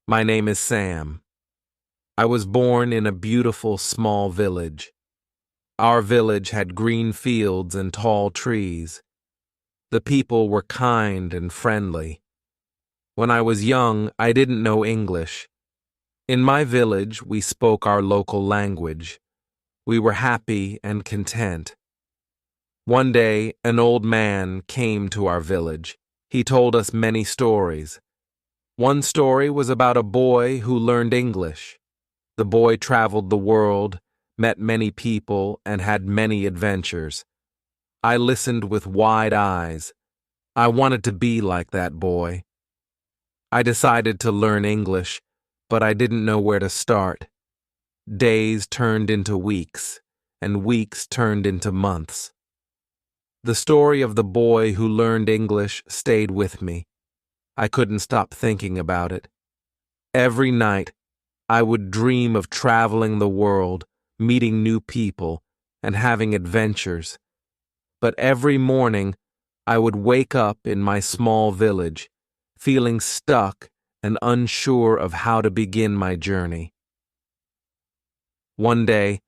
My name is Sam. I was born in a beautiful small village. Our village had green fields and tall trees. The people were kind and friendly. When I was young, I didn't know English. In my village, we spoke our local language. We were happy and content. One day, an old man came to our village. He told us many stories. One story was about a boy who learned English. The boy traveled the world, met many people, and had many adventures. I listened with wide eyes. I wanted to be like that boy. I decided to learn English, but I didn't know where to start. Days turned into weeks, and weeks turned into months. The story of the boy who learned English stayed with me. I couldn't stop thinking about it. Every night, I would dream of traveling the world, meeting new people, and having adventures. But every morning, I would wake up in my small village, feeling stuck and unsure of how to begin my journey. One day,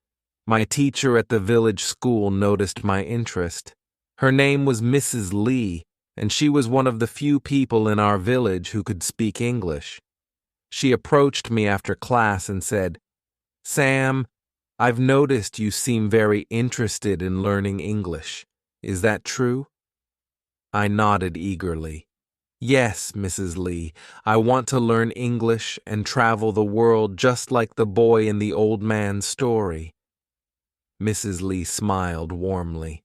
my teacher at the village school noticed my interest. Her name was Mrs. Lee, and she was one of the few people in our village who could speak English. She approached me after class and said, "Sam, I've noticed you seem very interested in learning English. Is that true?" I nodded eagerly. "Yes, Mrs. Lee, I want to learn English and travel the world just like the boy in the old man's story." Mrs. Lee smiled warmly.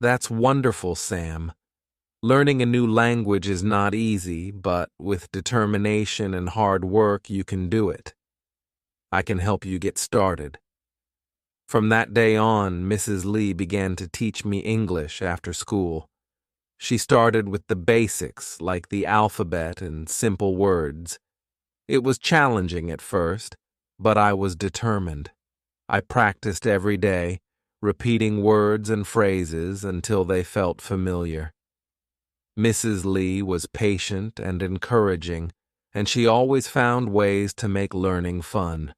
"That's wonderful, Sam. Learning a new language is not easy, but with determination and hard work, you can do it. I can help you get started." From that day on, Mrs. Lee began to teach me English after school. She started with the basics, like the alphabet and simple words. It was challenging at first, but I was determined. I practiced every day, repeating words and phrases until they felt familiar. Mrs. Lee was patient and encouraging, and she always found ways to make learning fun.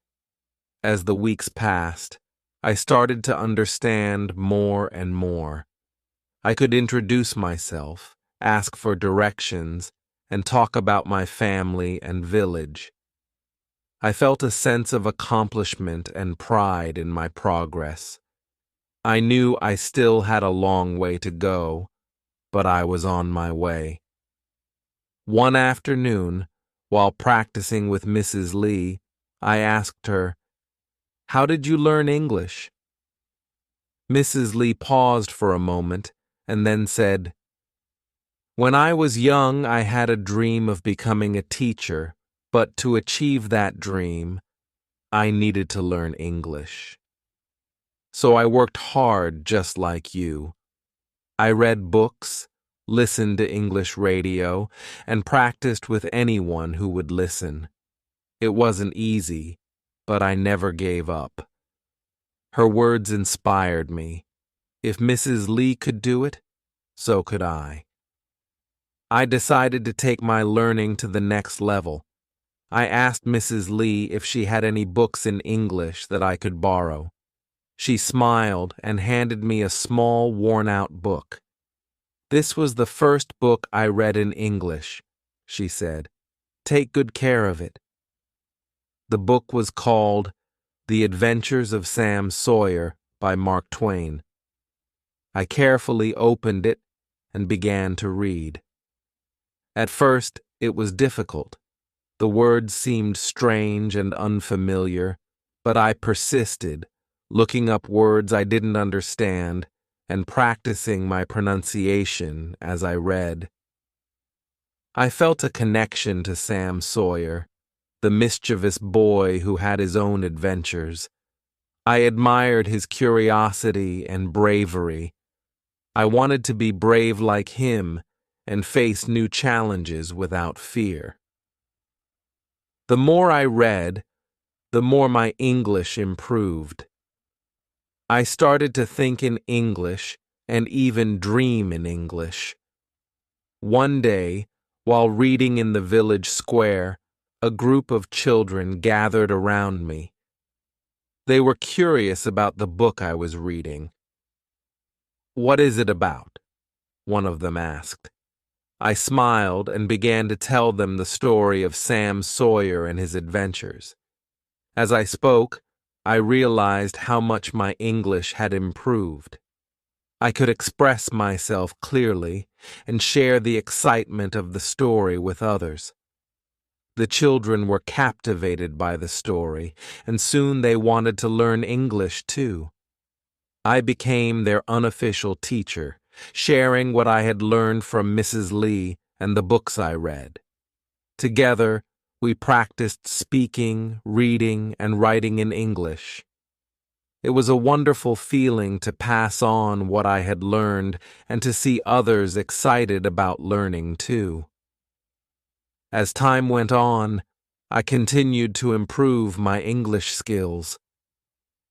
As the weeks passed, I started to understand more and more. I could introduce myself, ask for directions, and talk about my family and village. I felt a sense of accomplishment and pride in my progress. I knew I still had a long way to go, but I was on my way. One afternoon, while practicing with Mrs. Lee, I asked her, "How did you learn English?" Mrs. Lee paused for a moment and then said, "When I was young, I had a dream of becoming a teacher, but to achieve that dream, I needed to learn English. So I worked hard just like you. I read books, listened to English radio, and practiced with anyone who would listen. It wasn't easy, but I never gave up." Her words inspired me. If Mrs. Lee could do it, so could I. I decided to take my learning to the next level. I asked Mrs. Lee if she had any books in English that I could borrow. She smiled and handed me a small, worn-out book. "This was the first book I read in English," she said. "Take good care of it." The book was called The Adventures of Sam Sawyer by Mark Twain. I carefully opened it and began to read. At first, it was difficult. The words seemed strange and unfamiliar, but I persisted, looking up words I didn't understand and practicing my pronunciation as I read. I felt a connection to Sam Sawyer, the mischievous boy who had his own adventures. I admired his curiosity and bravery. I wanted to be brave like him and face new challenges without fear. The more I read, the more my English improved. I started to think in English and even dream in English. One day, while reading in the village square, A group of children gathered around me. They were curious about the book I was reading. "What is it about?" one of them asked. I smiled and began to tell them the story of Sam Sawyer and his adventures. As I spoke, I realized how much my English had improved. I could express myself clearly and share the excitement of the story with others. The children were captivated by the story, and soon they wanted to learn English too. I became their unofficial teacher, sharing what I had learned from Mrs. Lee and the books I read. Together, we practiced speaking, reading, and writing in English. It was a wonderful feeling to pass on what I had learned and to see others excited about learning too. As time went on, I continued to improve my English skills.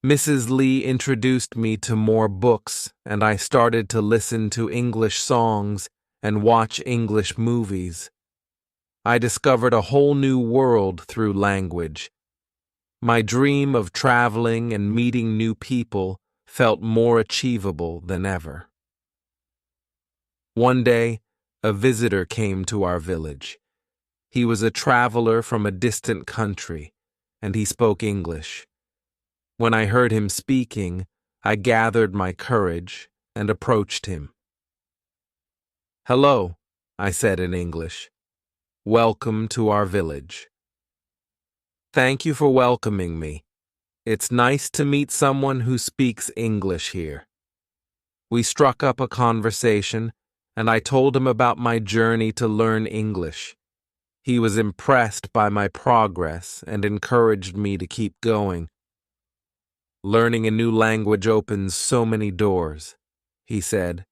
Mrs. Lee introduced me to more books, and I started to listen to English songs and watch English movies. I discovered a whole new world through language. My dream of traveling and meeting new people felt more achievable than ever. One day, a visitor came to our village. He was a traveler from a distant country, and he spoke English. When I heard him speaking, I gathered my courage and approached him. "Hello," I said in English. "Welcome to our village." "Thank you for welcoming me. It's nice to meet someone who speaks English here." We struck up a conversation, and I told him about my journey to learn English. He was impressed by my progress and encouraged me to keep going. "Learning a new language opens so many doors," he said.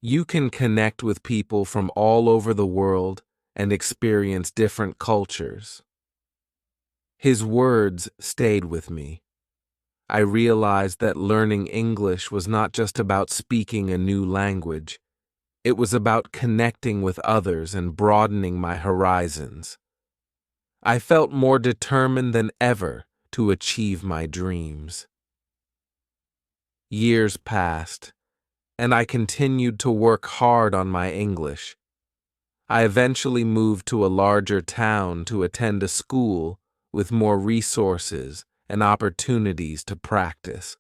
"You can connect with people from all over the world and experience different cultures." His words stayed with me. I realized that learning English was not just about speaking a new language. It was about connecting with others and broadening my horizons. I felt more determined than ever to achieve my dreams. Years passed, and I continued to work hard on my English. I eventually moved to a larger town to attend a school with more resources and opportunities to practice.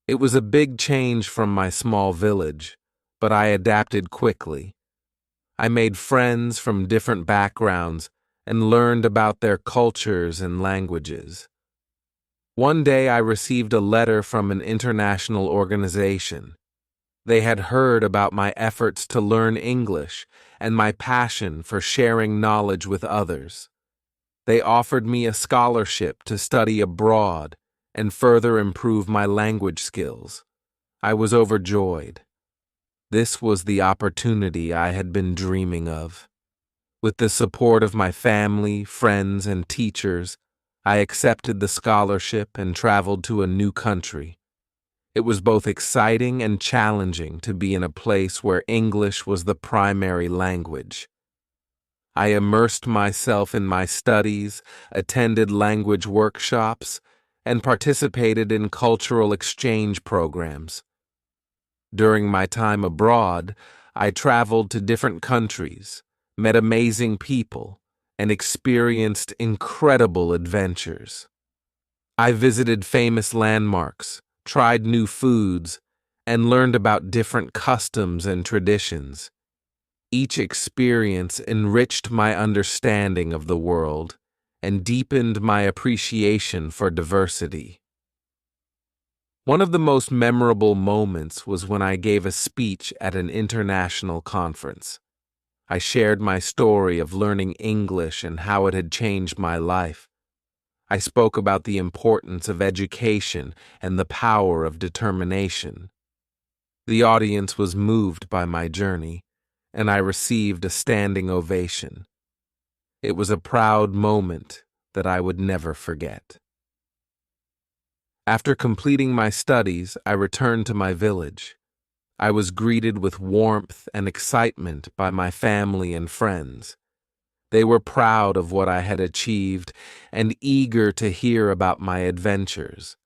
It was a big change from my small village, but I adapted quickly. I made friends from different backgrounds and learned about their cultures and languages. One day I received a letter from an international organization. They had heard about my efforts to learn English and my passion for sharing knowledge with others. They offered me a scholarship to study abroad and further improve my language skills. I was overjoyed. This was the opportunity I had been dreaming of. With the support of my family, friends, and teachers, I accepted the scholarship and traveled to a new country. It was both exciting and challenging to be in a place where English was the primary language. I immersed myself in my studies, attended language workshops, and participated in cultural exchange programs. During my time abroad, I traveled to different countries, met amazing people, and experienced incredible adventures. I visited famous landmarks, tried new foods, and learned about different customs and traditions. Each experience enriched my understanding of the world and deepened my appreciation for diversity. One of the most memorable moments was when I gave a speech at an international conference. I shared my story of learning English and how it had changed my life. I spoke about the importance of education and the power of determination. The audience was moved by my journey, and I received a standing ovation. It was a proud moment that I would never forget. After completing my studies, I returned to my village. I was greeted with warmth and excitement by my family and friends. They were proud of what I had achieved and eager to hear about my adventures.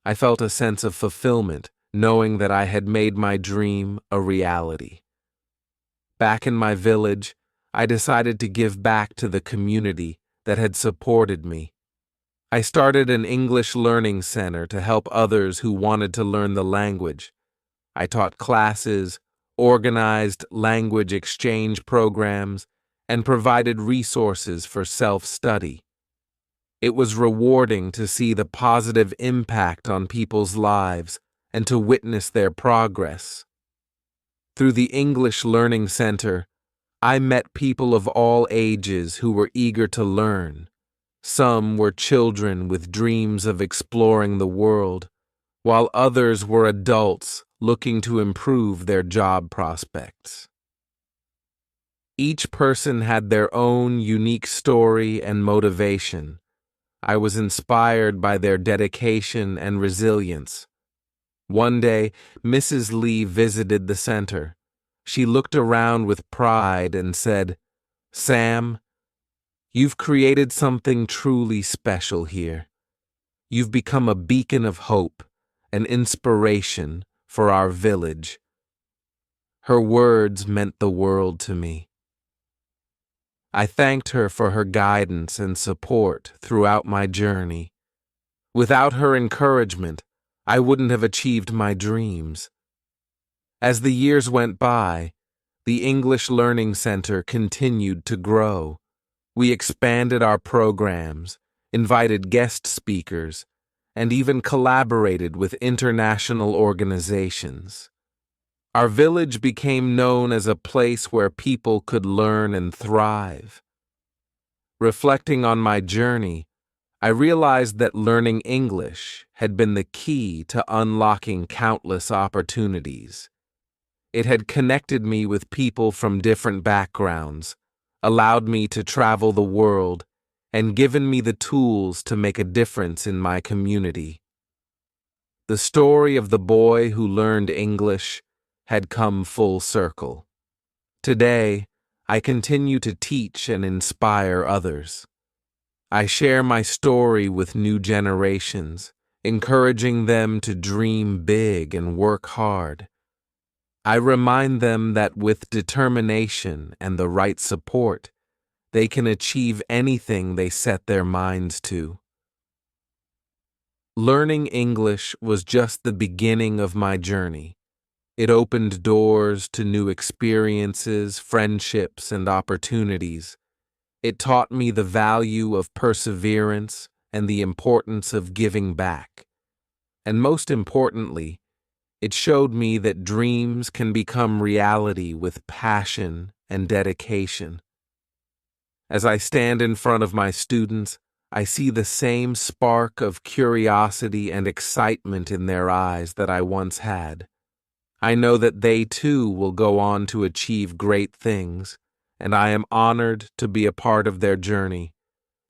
I felt a sense of fulfillment, knowing that I had made my dream a reality. Back in my village, I decided to give back to the community that had supported me. I started an English learning center to help others who wanted to learn the language. I taught classes, organized language exchange programs, and provided resources for self-study. It was rewarding to see the positive impact on people's lives and to witness their progress. Through the English Learning Center, I met people of all ages who were eager to learn. Some were children with dreams of exploring the world, while others were adults looking to improve their job prospects. Each person had their own unique story and motivation. I was inspired by their dedication and resilience. One day, Mrs. Lee visited the center. She looked around with pride and said, "Sam, you've created something truly special here. You've become a beacon of hope, an inspiration for our village." Her words meant the world to me. I thanked her for her guidance and support throughout my journey. Without her encouragement, I wouldn't have achieved my dreams. As the years went by, the English Learning Center continued to grow. We expanded our programs, invited guest speakers, and even collaborated with international organizations. Our village became known as a place where people could learn and thrive. Reflecting on my journey, I realized that learning English had been the key to unlocking countless opportunities. It had connected me with people from different backgrounds, allowed me to travel the world, and given me the tools to make a difference in my community. The story of the boy who learned English had come full circle. Today, I continue to teach and inspire others. I share my story with new generations, encouraging them to dream big and work hard. I remind them that with determination and the right support, they can achieve anything they set their minds to. Learning English was just the beginning of my journey. It opened doors to new experiences, friendships, and opportunities. It taught me the value of perseverance and the importance of giving back. And most importantly, it showed me that dreams can become reality with passion and dedication. As I stand in front of my students, I see the same spark of curiosity and excitement in their eyes that I once had. I know that they too will go on to achieve great things, and I am honored to be a part of their journey,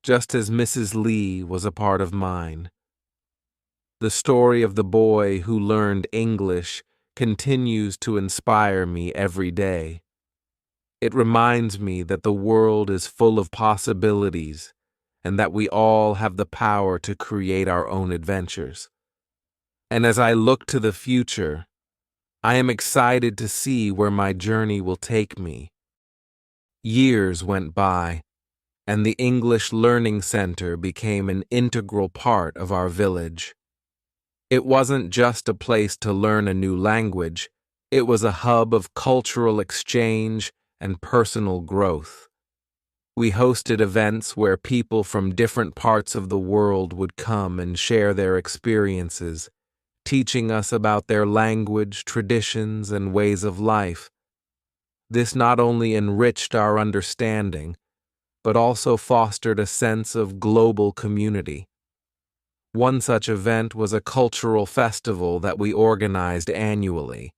just as Mrs. Lee was a part of mine. The story of the boy who learned English continues to inspire me every day. It reminds me that the world is full of possibilities and that we all have the power to create our own adventures. And as I look to the future, I am excited to see where my journey will take me. Years went by, and the English Learning Center became an integral part of our village. It wasn't just a place to learn a new language, it was a hub of cultural exchange and personal growth. We hosted events where people from different parts of the world would come and share their experiences, teaching us about their language, traditions, and ways of life. This not only enriched our understanding, but also fostered a sense of global community. One such event was a cultural festival that we organized annually.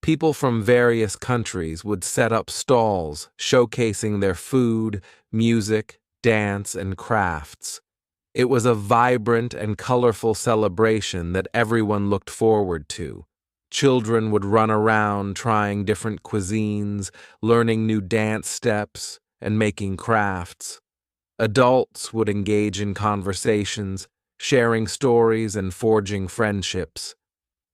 People from various countries would set up stalls showcasing their food, music, dance, and crafts. It was a vibrant and colorful celebration that everyone looked forward to. Children would run around trying different cuisines, learning new dance steps, and making crafts. Adults would engage in conversations, sharing stories and forging friendships.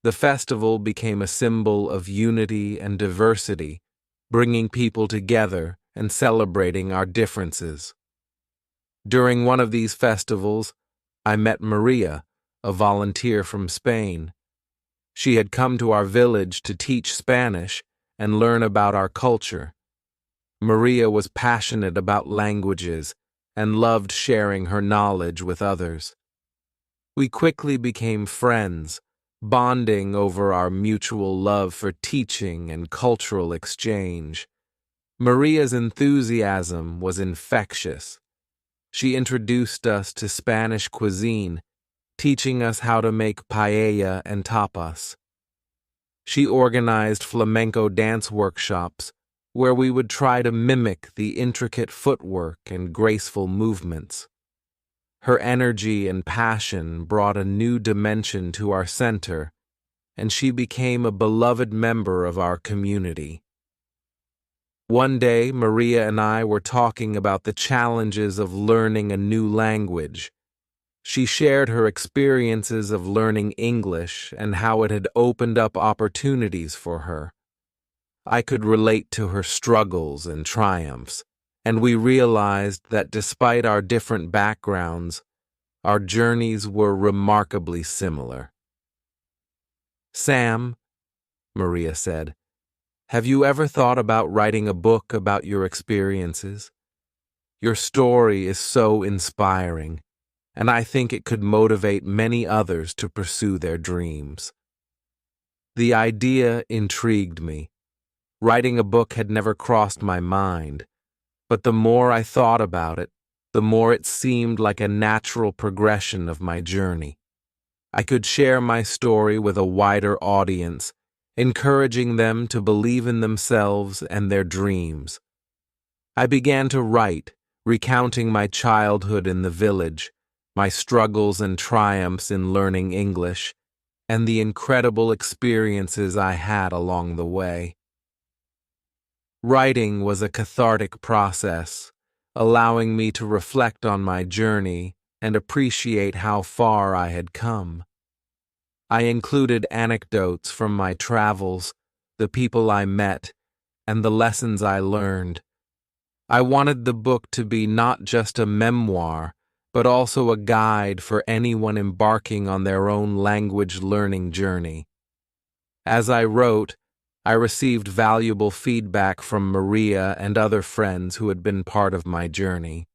The festival became a symbol of unity and diversity, bringing people together and celebrating our differences. During one of these festivals, I met Maria, a volunteer from Spain. She had come to our village to teach Spanish and learn about our culture. Maria was passionate about languages and loved sharing her knowledge with others. We quickly became friends, bonding over our mutual love for teaching and cultural exchange. Maria's enthusiasm was infectious. She introduced us to Spanish cuisine, teaching us how to make paella and tapas. She organized flamenco dance workshops where we would try to mimic the intricate footwork and graceful movements. Her energy and passion brought a new dimension to our center, and she became a beloved member of our community. One day, Maria and I were talking about the challenges of learning a new language. She shared her experiences of learning English and how it had opened up opportunities for her. I could relate to her struggles and triumphs, and we realized that despite our different backgrounds, our journeys were remarkably similar. "Sam," Maria said, "have you ever thought about writing a book about your experiences? Your story is so inspiring, and I think it could motivate many others to pursue their dreams." The idea intrigued me. Writing a book had never crossed my mind, but the more I thought about it, the more it seemed like a natural progression of my journey. I could share my story with a wider audience, encouraging them to believe in themselves and their dreams. I began to write, recounting my childhood in the village, my struggles and triumphs in learning English, and the incredible experiences I had along the way. Writing was a cathartic process, allowing me to reflect on my journey and appreciate how far I had come. I included anecdotes from my travels, the people I met, and the lessons I learned. I wanted the book to be not just a memoir, but also a guide for anyone embarking on their own language learning journey. As I wrote, I received valuable feedback from Maria and other friends who had been part of my journey.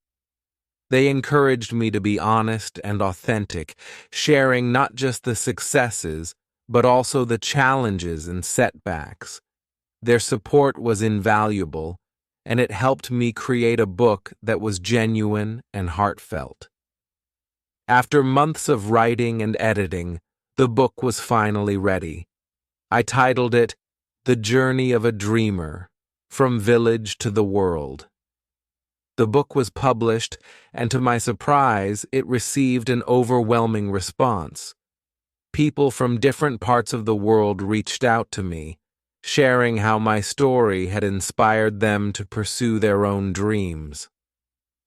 They encouraged me to be honest and authentic, sharing not just the successes, but also the challenges and setbacks. Their support was invaluable, and it helped me create a book that was genuine and heartfelt. After months of writing and editing, the book was finally ready. I titled it "The Journey of a Dreamer, From Village to the World." The book was published, and to my surprise, it received an overwhelming response. People from different parts of the world reached out to me, sharing how my story had inspired them to pursue their own dreams.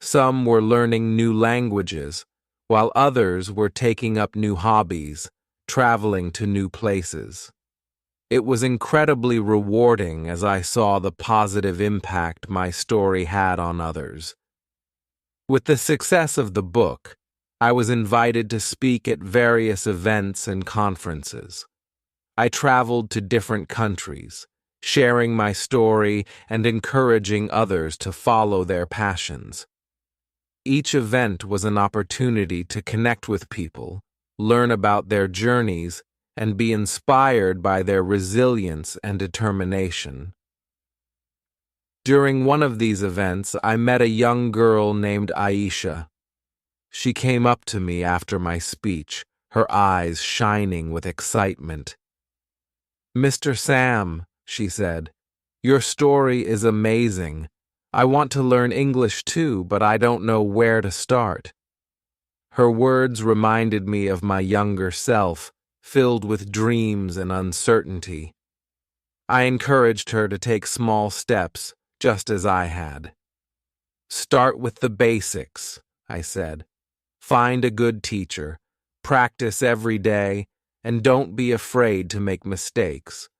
Some were learning new languages, while others were taking up new hobbies, traveling to new places. It was incredibly rewarding as I saw the positive impact my story had on others. With the success of the book, I was invited to speak at various events and conferences. I traveled to different countries, sharing my story and encouraging others to follow their passions. Each event was an opportunity to connect with people, learn about their journeys, and be inspired by their resilience and determination. During one of these events, I met a young girl named Aisha. She came up to me after my speech, her eyes shining with excitement. "Mr. Sam," she said, "your story is amazing. I want to learn English too, but I don't know where to start." Her words reminded me of my younger self, filled with dreams and uncertainty. I encouraged her to take small steps, just as I had. Start with the basics, I said. Find a good teacher, practice every day, and don't be afraid to make mistakes.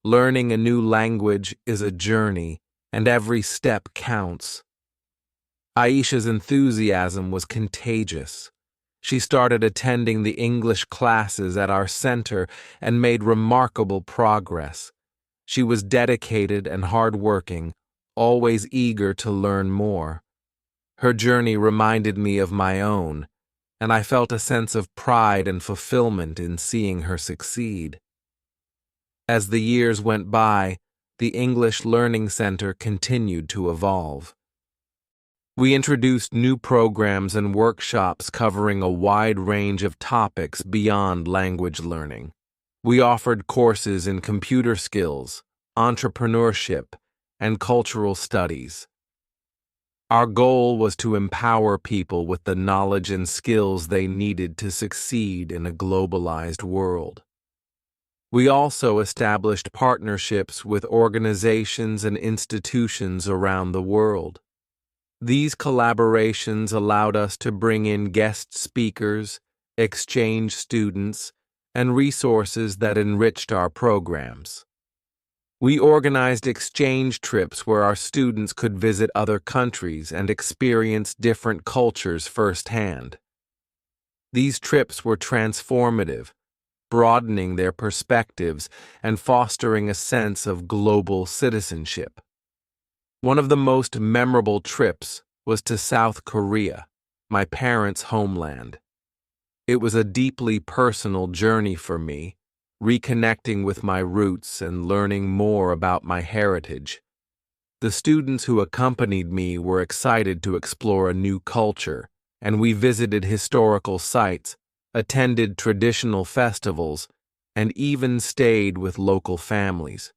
Learning a new language is a journey, and every step counts. Aisha's enthusiasm was contagious. She started attending the English classes at our center and made remarkable progress. She was dedicated and hardworking, always eager to learn more. Her journey reminded me of my own, and I felt a sense of pride and fulfillment in seeing her succeed. As the years went by, the English Learning Center continued to evolve. We introduced new programs and workshops covering a wide range of topics beyond language learning. We offered courses in computer skills, entrepreneurship, and cultural studies. Our goal was to empower people with the knowledge and skills they needed to succeed in a globalized world. We also established partnerships with organizations and institutions around the world. These collaborations allowed us to bring in guest speakers, exchange students, and resources that enriched our programs. We organized exchange trips where our students could visit other countries and experience different cultures firsthand. These trips were transformative, broadening their perspectives and fostering a sense of global citizenship. One of the most memorable trips was to South Korea, my parents' homeland. It was a deeply personal journey for me, reconnecting with my roots and learning more about my heritage. The students who accompanied me were excited to explore a new culture, and we visited historical sites, attended traditional festivals, and even stayed with local families.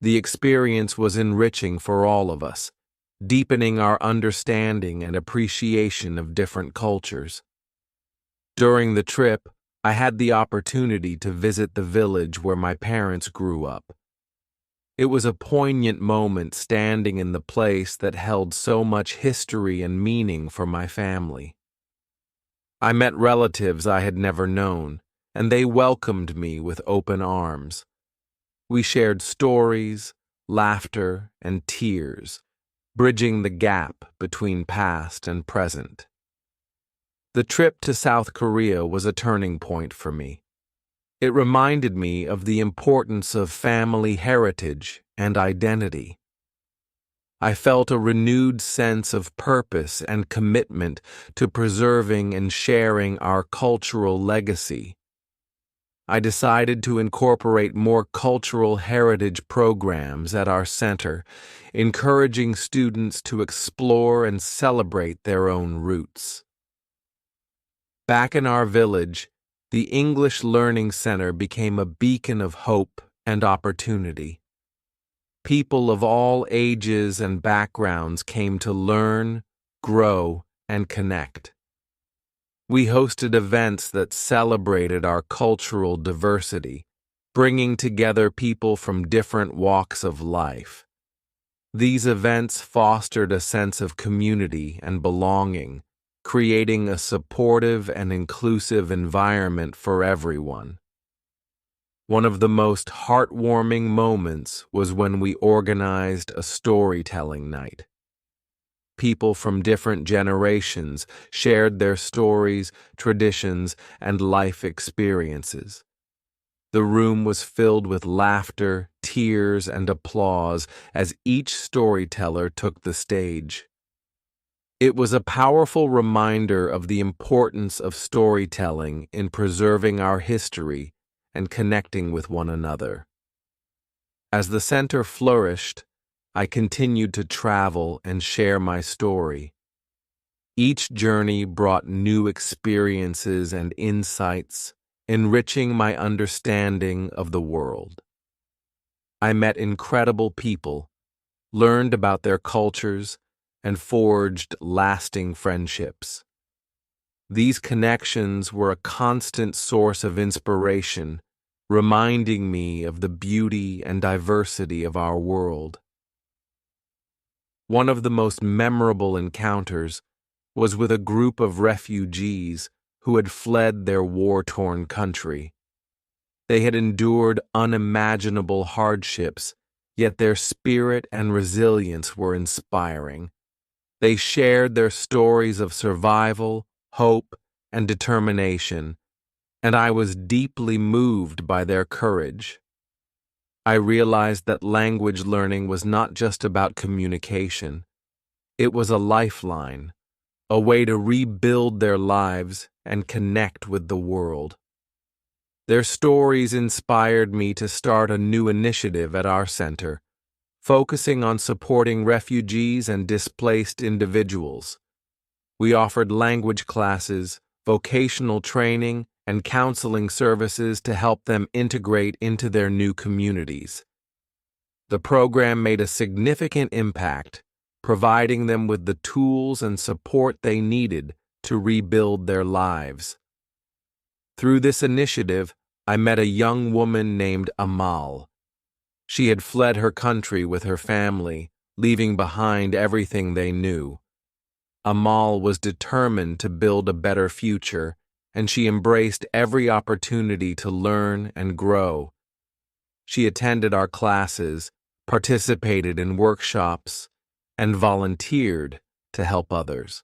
The experience was enriching for all of us, deepening our understanding and appreciation of different cultures. During the trip, I had the opportunity to visit the village where my parents grew up. It was a poignant moment standing in the place that held so much history and meaning for my family. I met relatives I had never known, and they welcomed me with open arms. We shared stories, laughter, and tears, bridging the gap between past and present. The trip to South Korea was a turning point for me. It reminded me of the importance of family heritage and identity. I felt a renewed sense of purpose and commitment to preserving and sharing our cultural legacy. I decided to incorporate more cultural heritage programs at our center, encouraging students to explore and celebrate their own roots. Back in our village, the English Learning Center became a beacon of hope and opportunity. People of all ages and backgrounds came to learn, grow, and connect. We hosted events that celebrated our cultural diversity, bringing together people from different walks of life. These events fostered a sense of community and belonging, creating a supportive and inclusive environment for everyone. One of the most heartwarming moments was when we organized a storytelling night. People from different generations shared their stories, traditions, and life experiences. The room was filled with laughter, tears, and applause as each storyteller took the stage. It was a powerful reminder of the importance of storytelling in preserving our history and connecting with one another. As the center flourished, I continued to travel and share my story. Each journey brought new experiences and insights, enriching my understanding of the world. I met incredible people, learned about their cultures, and forged lasting friendships. These connections were a constant source of inspiration, reminding me of the beauty and diversity of our world. One of the most memorable encounters was with a group of refugees who had fled their war-torn country. They had endured unimaginable hardships, yet their spirit and resilience were inspiring. They shared their stories of survival, hope, and determination, and I was deeply moved by their courage. I realized that language learning was not just about communication. It was a lifeline, a way to rebuild their lives and connect with the world. Their stories inspired me to start a new initiative at our center, focusing on supporting refugees and displaced individuals. We offered language classes, vocational training, and counseling services to help them integrate into their new communities. The program made a significant impact, providing them with the tools and support they needed to rebuild their lives. Through this initiative, I met a young woman named Amal. She had fled her country with her family, leaving behind everything they knew. Amal was determined to build a better future, and she embraced every opportunity to learn and grow. She attended our classes, participated in workshops, and volunteered to help others.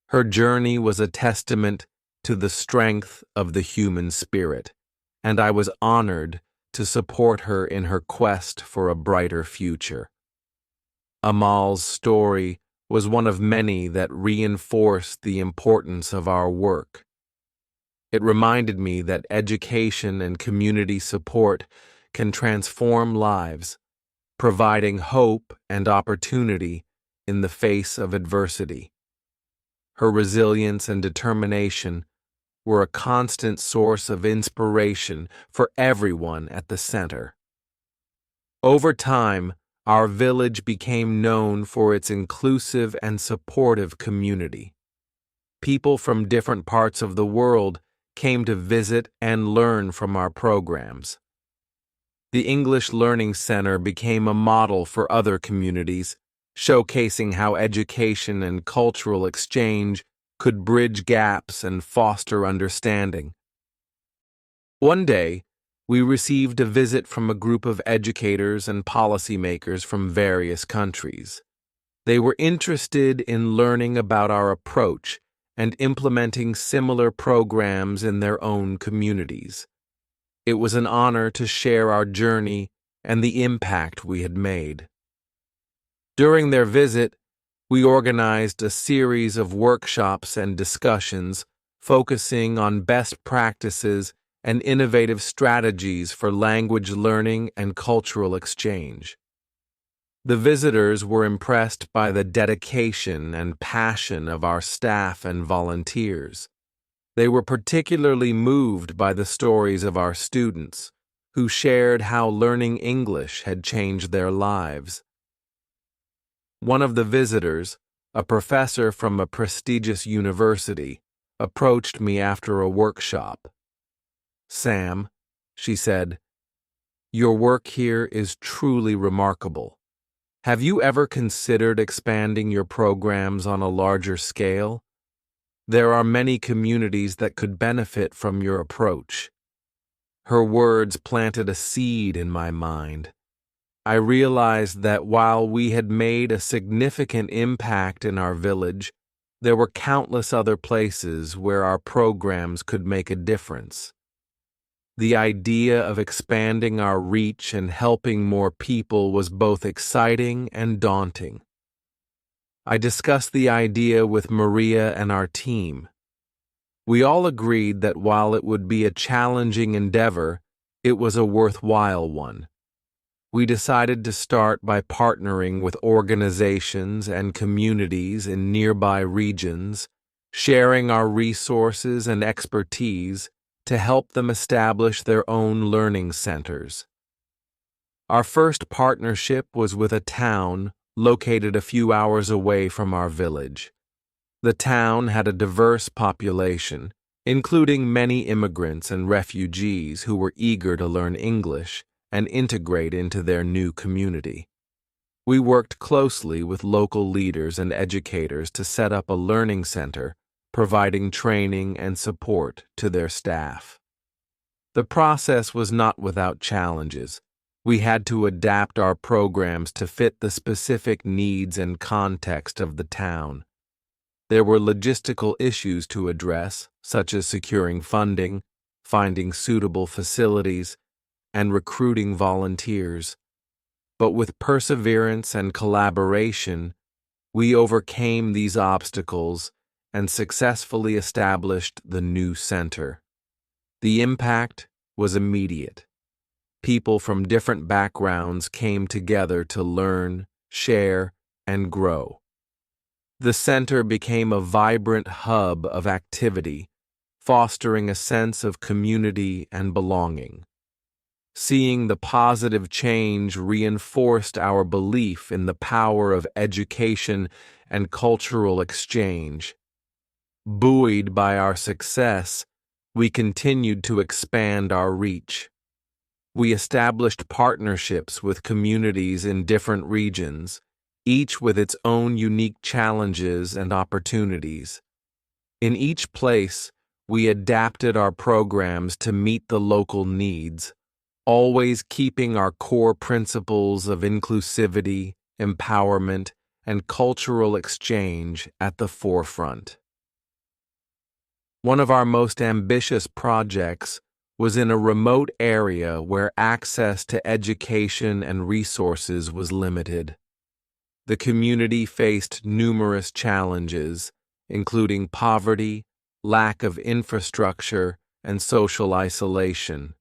Her journey was a testament to the strength of the human spirit, and I was honored to support her in her quest for a brighter future. Amal's story was one of many that reinforced the importance of our work. It reminded me that education and community support can transform lives, providing hope and opportunity in the face of adversity. Her resilience and determination were a constant source of inspiration for everyone at the center. Over time, our village became known for its inclusive and supportive community. People from different parts of the world came to visit and learn from our programs. The English Learning Center became a model for other communities, showcasing how education and cultural exchange could bridge gaps and foster understanding. One day, we received a visit from a group of educators and policymakers from various countries. They were interested in learning about our approach and implementing similar programs in their own communities. It was an honor to share our journey and the impact we had made. During their visit, we organized a series of workshops and discussions focusing on best practices and innovative strategies for language learning and cultural exchange. The visitors were impressed by the dedication and passion of our staff and volunteers. They were particularly moved by the stories of our students, who shared how learning English had changed their lives. One of the visitors, a professor from a prestigious university, approached me after a workshop. "Sam," she said, "your work here is truly remarkable. Have you ever considered expanding your programs on a larger scale? There are many communities that could benefit from your approach." Her words planted a seed in my mind. I realized that while we had made a significant impact in our village, there were countless other places where our programs could make a difference. The idea of expanding our reach and helping more people was both exciting and daunting. I discussed the idea with Maria and our team. We all agreed that while it would be a challenging endeavor, it was a worthwhile one. We decided to start by partnering with organizations and communities in nearby regions, sharing our resources and expertise to help them establish their own learning centers. Our first partnership was with a town located a few hours away from our village. The town had a diverse population, including many immigrants and refugees who were eager to learn English and integrate into their new community. We worked closely with local leaders and educators to set up a learning center, providing training and support to their staff. The process was not without challenges. We had to adapt our programs to fit the specific needs and context of the town. There were logistical issues to address, such as securing funding, finding suitable facilities, and recruiting volunteers. But with perseverance and collaboration, we overcame these obstacles and successfully established the new center. The impact was immediate. People from different backgrounds came together to learn, share, and grow. The center became a vibrant hub of activity, fostering a sense of community and belonging. Seeing the positive change reinforced our belief in the power of education and cultural exchange. Buoyed by our success, we continued to expand our reach. We established partnerships with communities in different regions, each with its own unique challenges and opportunities. In each place, we adapted our programs to meet the local needs, always keeping our core principles of inclusivity, empowerment, and cultural exchange at the forefront. One of our most ambitious projects was in a remote area where access to education and resources was limited. The community faced numerous challenges, including poverty, lack of infrastructure, and social isolation.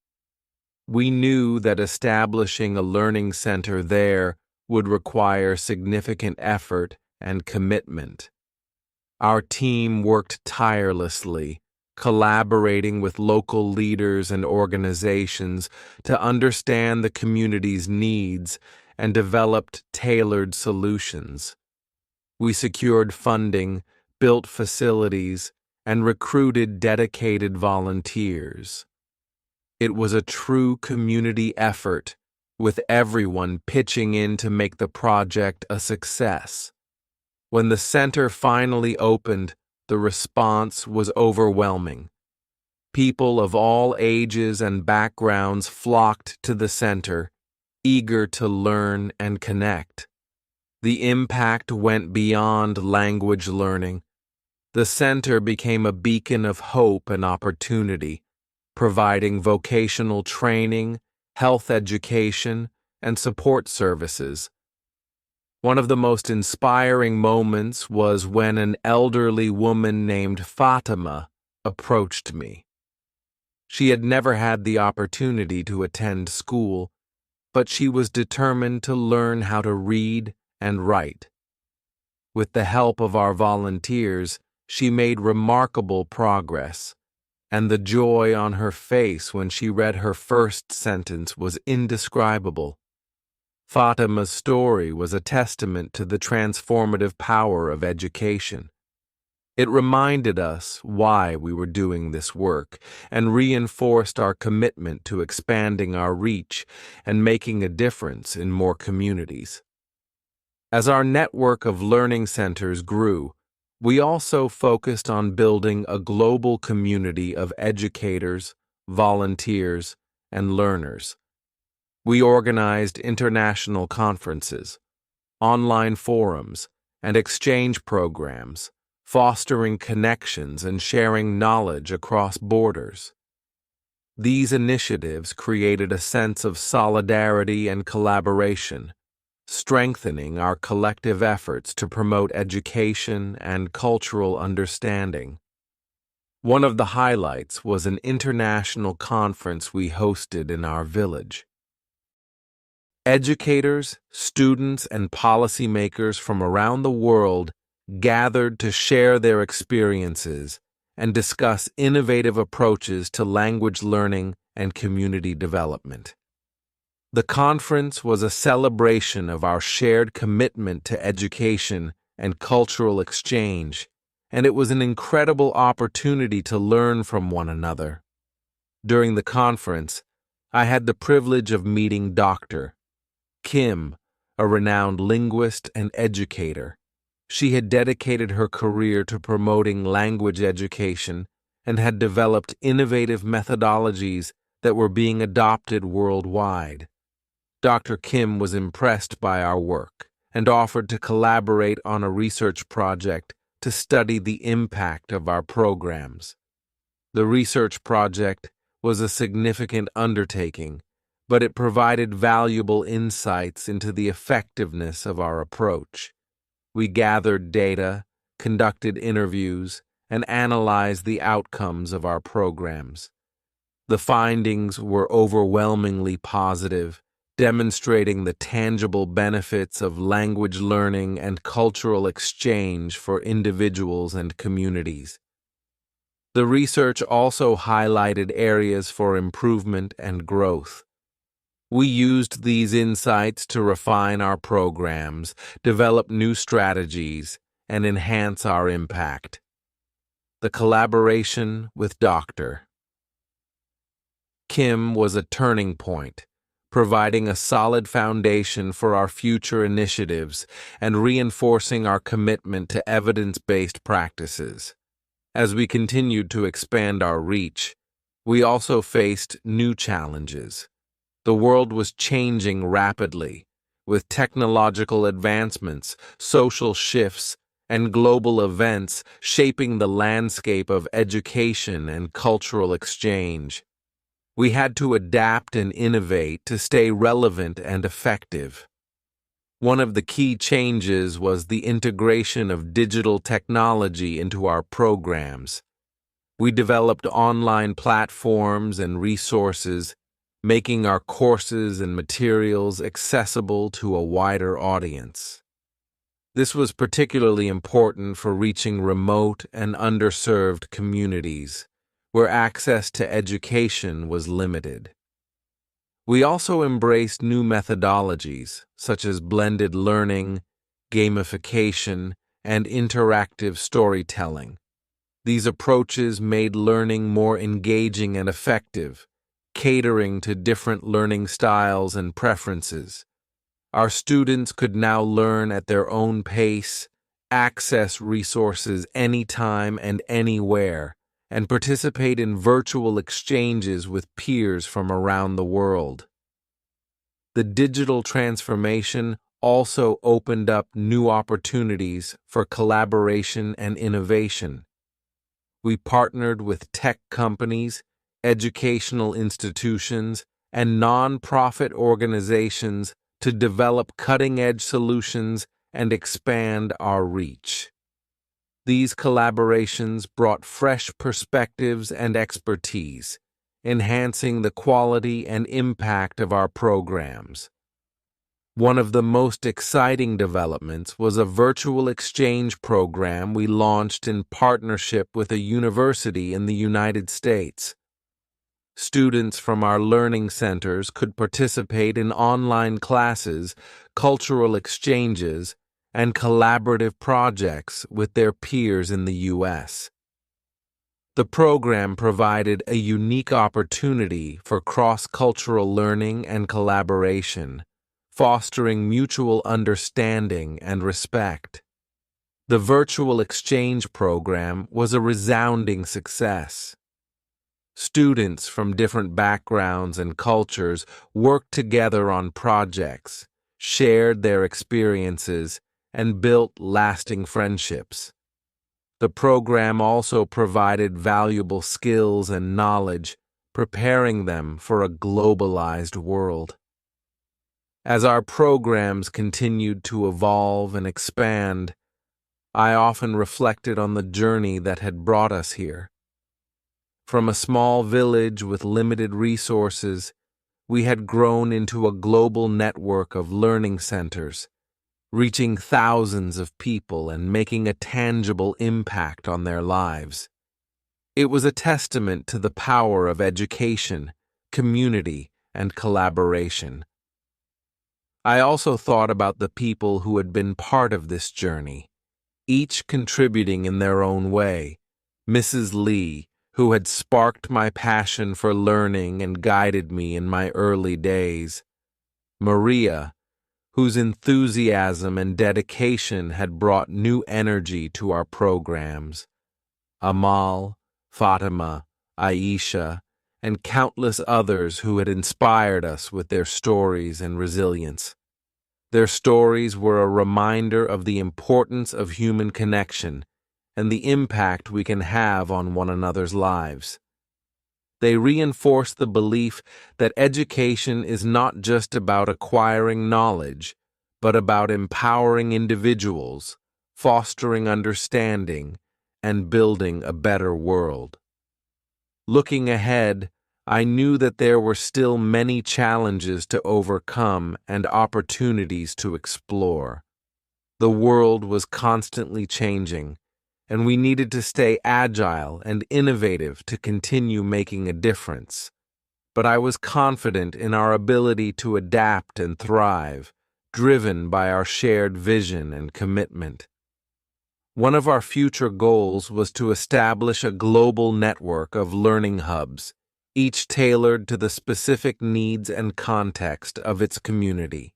We knew that establishing a learning center there would require significant effort and commitment. Our team worked tirelessly, collaborating with local leaders and organizations to understand the community's needs and developed tailored solutions. We secured funding, built facilities, and recruited dedicated volunteers. It was a true community effort, with everyone pitching in to make the project a success. When the center finally opened, the response was overwhelming. People of all ages and backgrounds flocked to the center, eager to learn and connect. The impact went beyond language learning. The center became a beacon of hope and opportunity, providing vocational training, health education, and support services. One of the most inspiring moments was when an elderly woman named Fatima approached me. She had never had the opportunity to attend school, but she was determined to learn how to read and write. With the help of our volunteers, she made remarkable progress, and the joy on her face when she read her first sentence was indescribable. Fatima's story was a testament to the transformative power of education. It reminded us why we were doing this work and reinforced our commitment to expanding our reach and making a difference in more communities. As our network of learning centers grew, we also focused on building a global community of educators, volunteers, and learners. We organized international conferences, online forums, and exchange programs, fostering connections and sharing knowledge across borders. These initiatives created a sense of solidarity and collaboration, strengthening our collective efforts to promote education and cultural understanding. One of the highlights was an international conference we hosted in our village. Educators, students, and policymakers from around the world gathered to share their experiences and discuss innovative approaches to language learning and community development. The conference was a celebration of our shared commitment to education and cultural exchange, and it was an incredible opportunity to learn from one another. During the conference, I had the privilege of meeting Dr. Kim, a renowned linguist and educator. She had dedicated her career to promoting language education and had developed innovative methodologies that were being adopted worldwide. Dr. Kim was impressed by our work and offered to collaborate on a research project to study the impact of our programs. The research project was a significant undertaking, but it provided valuable insights into the effectiveness of our approach. We gathered data, conducted interviews, and analyzed the outcomes of our programs. The findings were overwhelmingly positive, demonstrating the tangible benefits of language learning and cultural exchange for individuals and communities. The research also highlighted areas for improvement and growth. We used these insights to refine our programs, develop new strategies, and enhance our impact. The collaboration with Dr. Kim was a turning point, providing a solid foundation for our future initiatives and reinforcing our commitment to evidence-based practices. As we continued to expand our reach, we also faced new challenges. The world was changing rapidly, with technological advancements, social shifts, and global events shaping the landscape of education and cultural exchange. We had to adapt and innovate to stay relevant and effective. One of the key changes was the integration of digital technology into our programs. We developed online platforms and resources, making our courses and materials accessible to a wider audience. This was particularly important for reaching remote and underserved communities, where access to education was limited. We also embraced new methodologies, such as blended learning, gamification, and interactive storytelling. These approaches made learning more engaging and effective, catering to different learning styles and preferences. Our students could now learn at their own pace, access resources anytime and anywhere, and participate in virtual exchanges with peers from around the world. The digital transformation also opened up new opportunities for collaboration and innovation. We partnered with tech companies, educational institutions, and non-profit organizations to develop cutting-edge solutions and expand our reach. These collaborations brought fresh perspectives and expertise, enhancing the quality and impact of our programs. One of the most exciting developments was a virtual exchange program we launched in partnership with a university in the United States. Students from our learning centers could participate in online classes, cultural exchanges, and collaborative projects with their peers in the U.S. The program provided a unique opportunity for cross-cultural learning and collaboration, fostering mutual understanding and respect. The virtual exchange program was a resounding success. Students from different backgrounds and cultures worked together on projects, shared their experiences, and built lasting friendships. The program also provided valuable skills and knowledge, preparing them for a globalized world. As our programs continued to evolve and expand, I often reflected on the journey that had brought us here. From a small village with limited resources, we had grown into a global network of learning centers, reaching thousands of people and making a tangible impact on their lives. It was a testament to the power of education, community, and collaboration. I also thought about the people who had been part of this journey, each contributing in their own way. Mrs. Lee, who had sparked my passion for learning and guided me in my early days. Maria, whose enthusiasm and dedication had brought new energy to our programs. Amal, Fatima, Aisha, and countless others who had inspired us with their stories and resilience. Their stories were a reminder of the importance of human connection and the impact we can have on one another's lives. They reinforced the belief that education is not just about acquiring knowledge, but about empowering individuals, fostering understanding, and building a better world. Looking ahead, I knew that there were still many challenges to overcome and opportunities to explore. The world was constantly changing, and we needed to stay agile and innovative to continue making a difference. But I was confident in our ability to adapt and thrive, driven by our shared vision and commitment. One of our future goals was to establish a global network of learning hubs, each tailored to the specific needs and context of its community.